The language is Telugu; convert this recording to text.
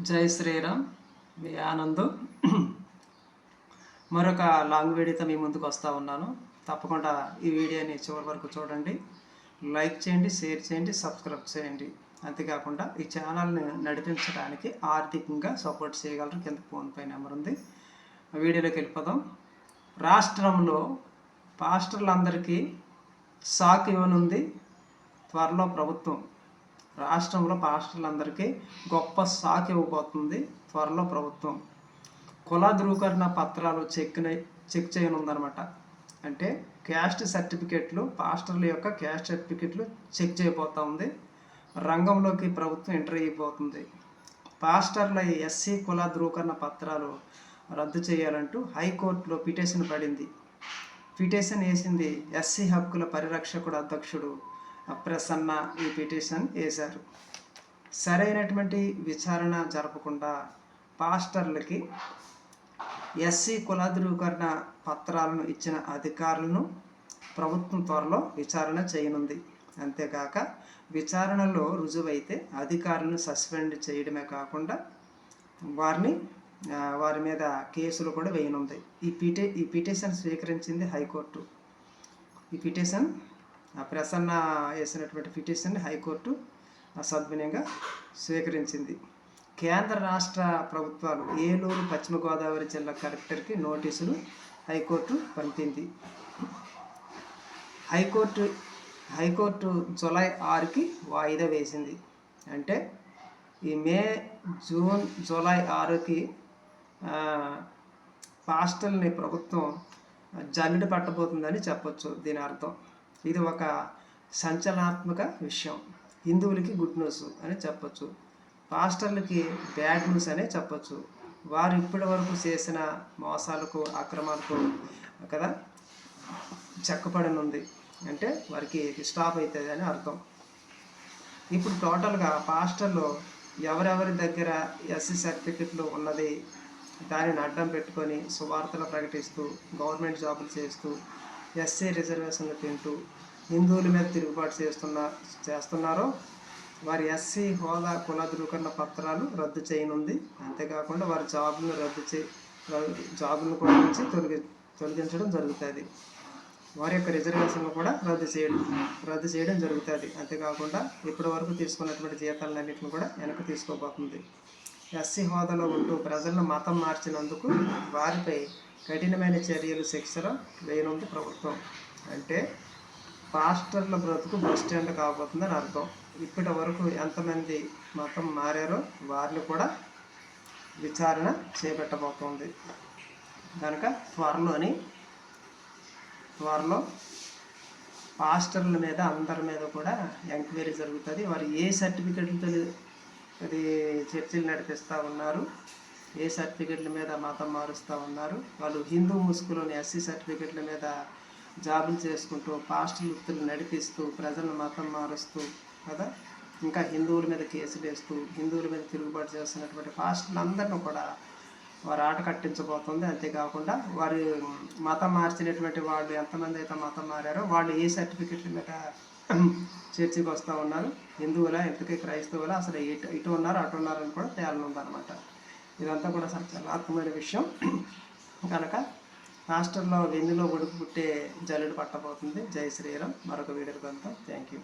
జై శ్రీరామ్. మీ ఆనంద్ మరొక లాంగ్ వీడియోతో మీ ముందుకు వస్తూ ఉన్నాను. తప్పకుండా ఈ వీడియోని చివరి వరకు చూడండి, లైక్ చేయండి, షేర్ చేయండి, సబ్స్క్రైబ్ చేయండి. అంతేకాకుండా ఈ ఛానల్ని నడిపించడానికి ఆర్థికంగా సపోర్ట్ చేయగలరు. కింద ఫోన్పే నెంబర్ ఉంది. వీడియోలోకి వెళ్ళిపోదాం. రాష్ట్రంలో పాస్టర్లందరికీ షాక్ ఇవ్వనుంది త్వరలో ప్రభుత్వం. రాష్ట్రంలో పాస్టర్లందరికీ గొప్ప షాక్ ఇవ్వబోతుంది త్వరలో ప్రభుత్వం. కుల ధృవీకరణ పత్రాలు చెక్ చేయనుందనమాట. అంటే క్యాస్ట్ సర్టిఫికెట్లు, పాస్టర్ల యొక్క క్యాస్ట్ సర్టిఫికెట్లు చెక్ చేయబోతూ ఉంది. రంగంలోకి ప్రభుత్వం ఎంటర్ అయిపోతుంది. పాస్టర్ల ఎస్సీ కుల ధృవీకరణ పత్రాలు రద్దు చేయాలంటూ హైకోర్టులో పిటిషన్ పడింది. పిటిషన్ వేసింది ఎస్సీ హక్కుల పరిరక్షకుడు అధ్యక్షుడు ప్రసన్న. ఈ పిటిషన్ వేశారు. సరైనటువంటి విచారణ జరపకుండా పాస్టర్లకి ఎస్సీ కుల ధృవీకరణ పత్రాలను ఇచ్చిన అధికారులను ప్రభుత్వం త్వరలో విచారణ చేయనుంది. అంతేకాక విచారణలో రుజువైతే అధికారులను సస్పెండ్ చేయడమే కాకుండా వారి మీద కేసులు కూడా వేయనుంది. ఈ పిటిషన్ స్వీకరించింది హైకోర్టు. ఈ పిటిషన్ ప్రసన్న వేసినటువంటి పిటిషన్ని హైకోర్టు సద్వినియంగా స్వీకరించింది. కేంద్ర రాష్ట్ర ప్రభుత్వాలు ఏలూరు, పశ్చిమ గోదావరి జిల్లా కలెక్టర్కి నోటీసులు హైకోర్టు పంపింది. హైకోర్టు జూలై 6కి వాయిదా వేసింది. అంటే ఈ మే, జూన్, జూలై 6కి పాస్టర్ని ప్రభుత్వం జల్లెడ పట్టబోతుందని చెప్పొచ్చు. దీని అర్థం ఇది ఒక సంచలనాత్మక విషయం. హిందువులకి గుడ్ న్యూస్ అని చెప్పొచ్చు, పాస్టర్లకి బ్యాడ్ న్యూస్ అనే చెప్పొచ్చు. వారు ఇప్పటి వరకు చేసిన మోసాలకు, అక్రమాలకు కదా చెక్కపడనుంది. అంటే వారికి స్టాప్ అవుతుంది అని అర్థం. ఇప్పుడు టోటల్గా పాస్టర్లు ఎవరెవరి దగ్గర ఎస్సీ సర్టిఫికెట్లు ఉన్నది దానిని అడ్డం పెట్టుకొని సువార్తలు ప్రకటిస్తూ, గవర్నమెంట్ జాబులు చేస్తూ, ఎస్సీ రిజర్వేషన్లు తింటూ హిందువుల మీద తిరుగుబాటు చేస్తున్నారో వారి ఎస్సీ హోదా కుల ధృవీకరణ పత్రాలు రద్దు చేయనుంది. అంతేకాకుండా వారి జాబులను కూడా నుంచి తొలగించడం జరుగుతుంది. వారి యొక్క రిజర్వేషన్లు కూడా రద్దు చేయడం జరుగుతుంది. అంతేకాకుండా ఇప్పటి వరకు తీసుకున్నటువంటి జీతాలన్నింటిని కూడా వెనక్కి తీసుకోబోతుంది. ఎస్సీ హోదాలో ఉంటూ ప్రజలను మతం మార్చినందుకు వారిపై కఠినమైన చర్యలు, శిక్షలు వేయనుంది ప్రభుత్వం. అంటే పాస్టర్ల బ్రతుకు బస్ స్టాండ్ కాబోతుందని అర్థం. ఇప్పటి వరకు ఎంతమంది మతం మారారో వారిని కూడా విచారణ చేపట్టబోతోంది. కనుక త్వరలో పాస్టర్ల మీద అందరి మీద కూడా ఎంక్వైరీ జరుగుతుంది. వారు ఏ సర్టిఫికెట్లతో అది చర్చలు నడిపిస్తూ ఉన్నారు, ఏ సర్టిఫికెట్ల మీద మతం మారుస్తూ ఉన్నారు, వాళ్ళు హిందూ ముసుగులోని ఎస్సీ సర్టిఫికెట్ల మీద జాబులు చేసుకుంటూ, పాస్టర్ వృత్తులు నడిపిస్తూ, ప్రజలను మతం మారుస్తూ కదా, ఇంకా హిందువుల మీద కేసులు వేస్తూ, హిందువుల మీద తిరుగుబాటు చేస్తున్నటువంటి పాస్టర్లందరినీ కూడా వారు ఆట కట్టించబోతుంది. అంతేకాకుండా వారు మతం మార్చినటువంటి వాళ్ళు ఎంతమంది అయితే మతం మారారో వాళ్ళు ఏ సర్టిఫికెట్ల మీద చర్చకి వస్తూ ఉన్నారు, హిందువులా ఇంతకీ క్రైస్తవులా, అసలు ఇటు ఉన్నారు అటు ఉన్నారని కూడా తేలనుందనమాట. ఇదంతా కూడా చాలా అర్థమైన విషయం. కనుక పాస్టర్లో వెన్నులో ఒడుకు పుట్టే జల్లెడ పట్టబోతుంది. జై శ్రీరామ్. మరొక వీడియోకి వెళ్తాం. Thank you.